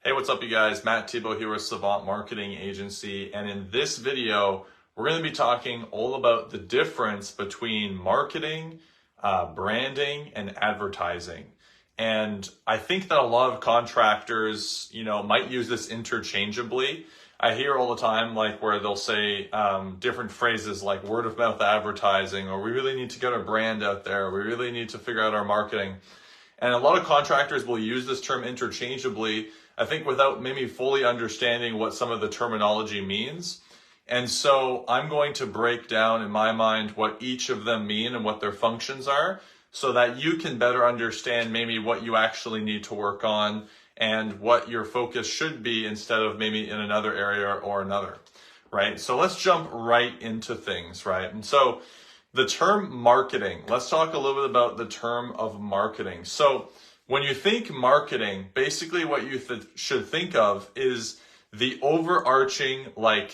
Hey, what's up, you guys? Matt Thibeau here with Savant Marketing Agency. And in this video, we're going to be talking all about the difference between marketing, branding, and advertising. And I think that a lot of contractors, might use this interchangeably. I hear all the time, where they'll say different phrases like word of mouth advertising, or we really need to get our brand out there. We really need to figure out our marketing. And a lot of contractors will use this term interchangeably, I think, without maybe fully understanding what some of the terminology means. And so I'm going to break down in my mind what each of them mean and what their functions are, so that you can better understand maybe what you actually need to work on and what your focus should be instead of maybe in another area or another, right? So let's jump right into things, right? And so the term marketing, let's talk a little bit about the term of marketing. So when you think marketing, basically what you should think of is the overarching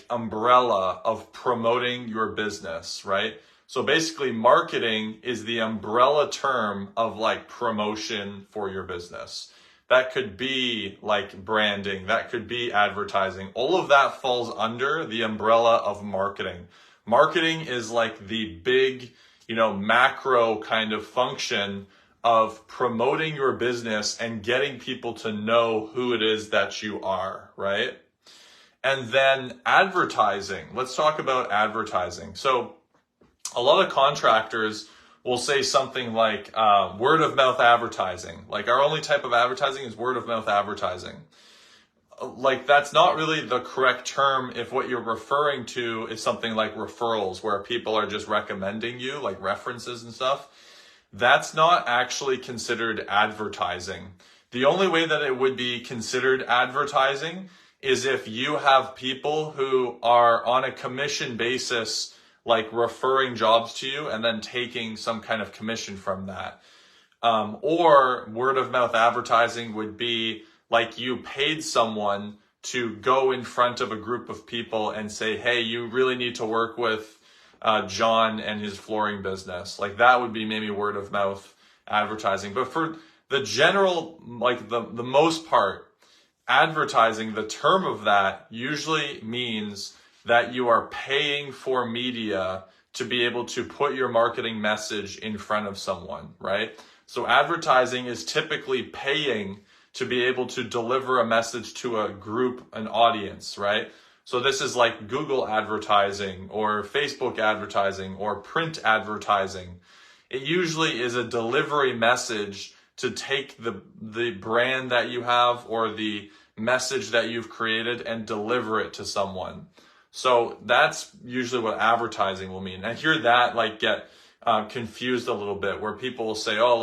umbrella of promoting your business, right? So basically marketing is the umbrella term of promotion for your business. That could be branding, that could be advertising. All of that falls under the umbrella of marketing. Marketing is the big, macro kind of function of promoting your business and getting people to know who it is that you are, right? And then advertising. Let's talk about advertising. So a lot of contractors will say something like word of mouth advertising. Our only type of advertising is word of mouth advertising. That's not really the correct term if what you're referring to is something like referrals, where people are just recommending you, like references and stuff. That's not actually considered advertising. The only way that it would be considered advertising is if you have people who are on a commission basis, referring jobs to you and then taking some kind of commission from that. Or word of mouth advertising would be you paid someone to go in front of a group of people and say, hey, you really need to work with John and his flooring business. That would be maybe word of mouth advertising. But for the general, the most part, advertising, the term of that usually means that you are paying for media to be able to put your marketing message in front of someone, right? So advertising is typically paying to be able to deliver a message to a group, an audience, right? So this is like Google advertising or Facebook advertising or print advertising. It usually is a delivery message to take the brand that you have or the message that you've created and deliver it to someone. So that's usually what advertising will mean. I hear that get confused a little bit, where people will say, oh,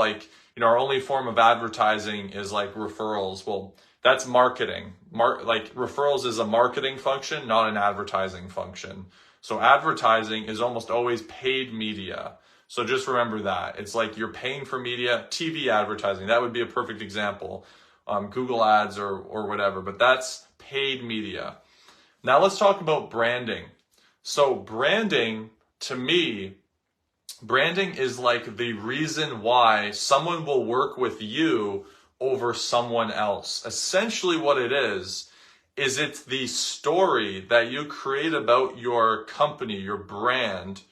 our only form of advertising is referrals. Well, that's marketing. Referrals is a marketing function, not an advertising function. So advertising is almost always paid media. So just remember that. It's you're paying for media. TV advertising, that would be a perfect example. Google ads or whatever, but that's paid media. Now let's talk about branding. So branding, to me, branding is the reason why someone will work with you over someone else. Essentially what it is it's the story that you create about your company, your brand,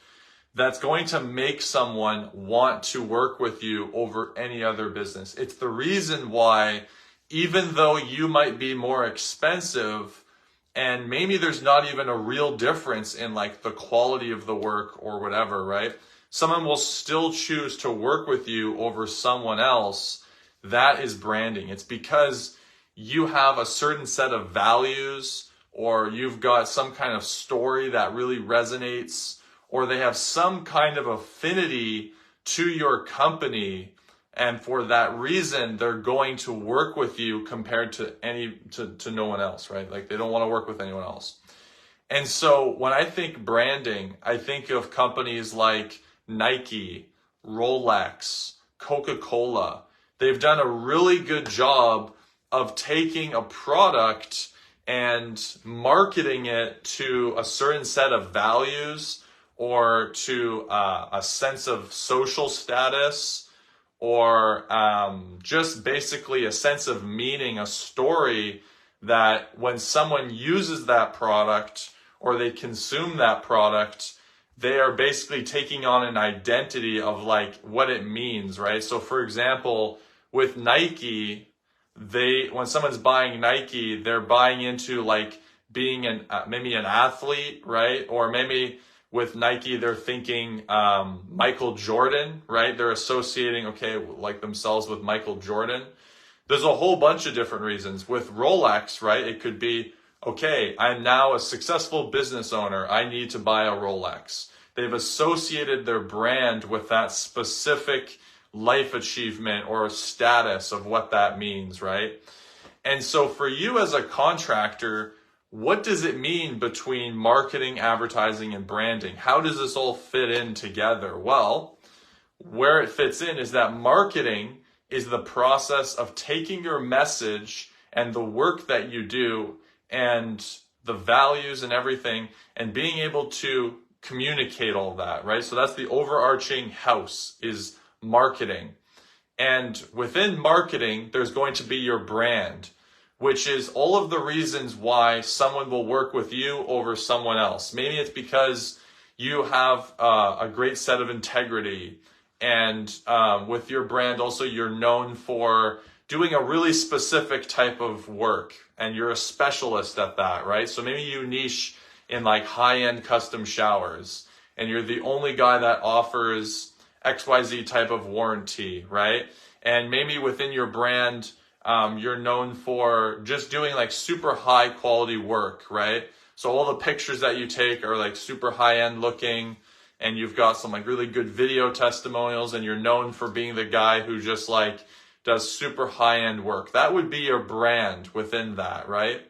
that's going to make someone want to work with you over any other business. It's the reason why, even though you might be more expensive, and maybe there's not even a real difference in the quality of the work or whatever, right? Someone will still choose to work with you over someone else. That is branding. It's because you have a certain set of values, or you've got some kind of story that really resonates, or they have some kind of affinity to your company. And for that reason, they're going to work with you compared to no one else, right? They don't want to work with anyone else. And so when I think branding, I think of companies like Nike, Rolex, Coca-Cola. They've done a really good job of taking a product and marketing it to a certain set of values, or to a sense of social status, or just basically a sense of meaning, a story that when someone uses that product or they consume that product, they are basically taking on an identity of like what it means, right? So for example, with Nike, when someone's buying Nike, they're buying into like being maybe an athlete, right? Or maybe with Nike, they're thinking Michael Jordan, right? They're associating, like themselves with Michael Jordan. There's a whole bunch of different reasons. With Rolex, right? It could be, I'm now a successful business owner. I need to buy a Rolex. They've associated their brand with that specific life achievement or status of what that means, right? And so for you as a contractor, what does it mean between marketing, advertising, and branding? How does this all fit in together? Well, where it fits in is that marketing is the process of taking your message and the work that you do and the values and everything and being able to communicate all that, right? So that's the overarching house is marketing. And within marketing, there's going to be your brand, which is all of the reasons why someone will work with you over someone else. Maybe it's because you have a great set of integrity, and with your brand also you're known for doing a really specific type of work and you're a specialist at that, right? So maybe you niche in like high-end custom showers and you're the only guy that offers XYZ type of warranty, right? And maybe within your brand, you're known for just doing like super high quality work, right? So all the pictures that you take are like super high end looking, and you've got some like really good video testimonials, and you're known for being the guy who just like does super high end work. That would be your brand within that, right?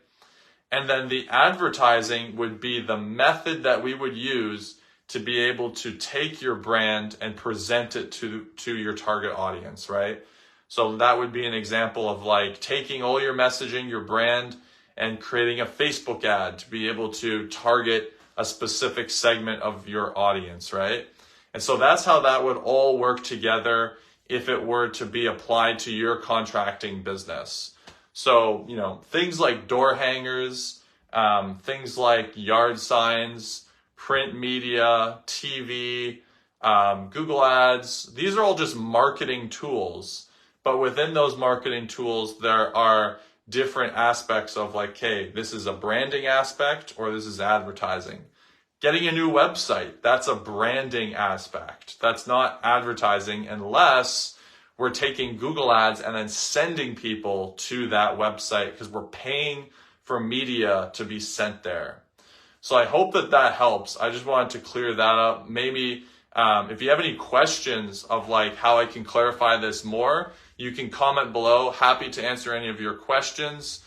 And then the advertising would be the method that we would use to be able to take your brand and present it to your target audience, right? So that would be an example of like taking all your messaging, your brand, and creating a Facebook ad to be able to target a specific segment of your audience, right? And so that's how that would all work together if it were to be applied to your contracting business. So, things like door hangers, things like yard signs, print media, TV, Google Ads, these are all just marketing tools. But within those marketing tools, there are different aspects of like, hey, this is a branding aspect or this is advertising. Getting a new website, that's a branding aspect. That's not advertising unless we're taking Google Ads and then sending people to that website because we're paying for media to be sent there. So I hope that helps. I just wanted to clear that up. Maybe if you have any questions of like how I can clarify this more, you can comment below. Happy to answer any of your questions.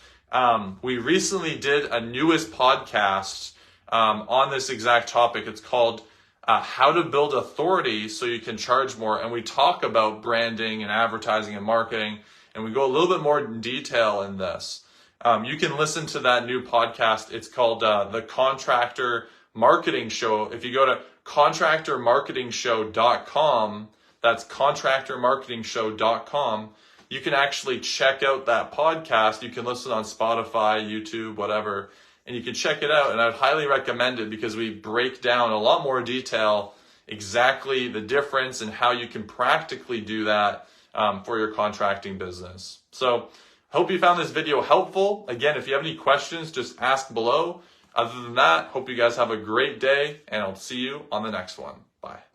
We recently did a newest podcast on this exact topic. It's called How to Build Authority So You Can Charge More. And we talk about branding and advertising and marketing, and we go a little bit more in detail in this. You can listen to that new podcast. It's called The Contractor Marketing Show. If you go to contractormarketingshow.com, that's contractormarketingshow.com, you can actually check out that podcast. You can listen on Spotify, YouTube, whatever, and you can check it out. And I'd highly recommend it because we break down a lot more detail exactly the difference and how you can practically do that for your contracting business. So hope you found this video helpful. Again, if you have any questions, just ask below. Other than that, hope you guys have a great day, and I'll see you on the next one. Bye.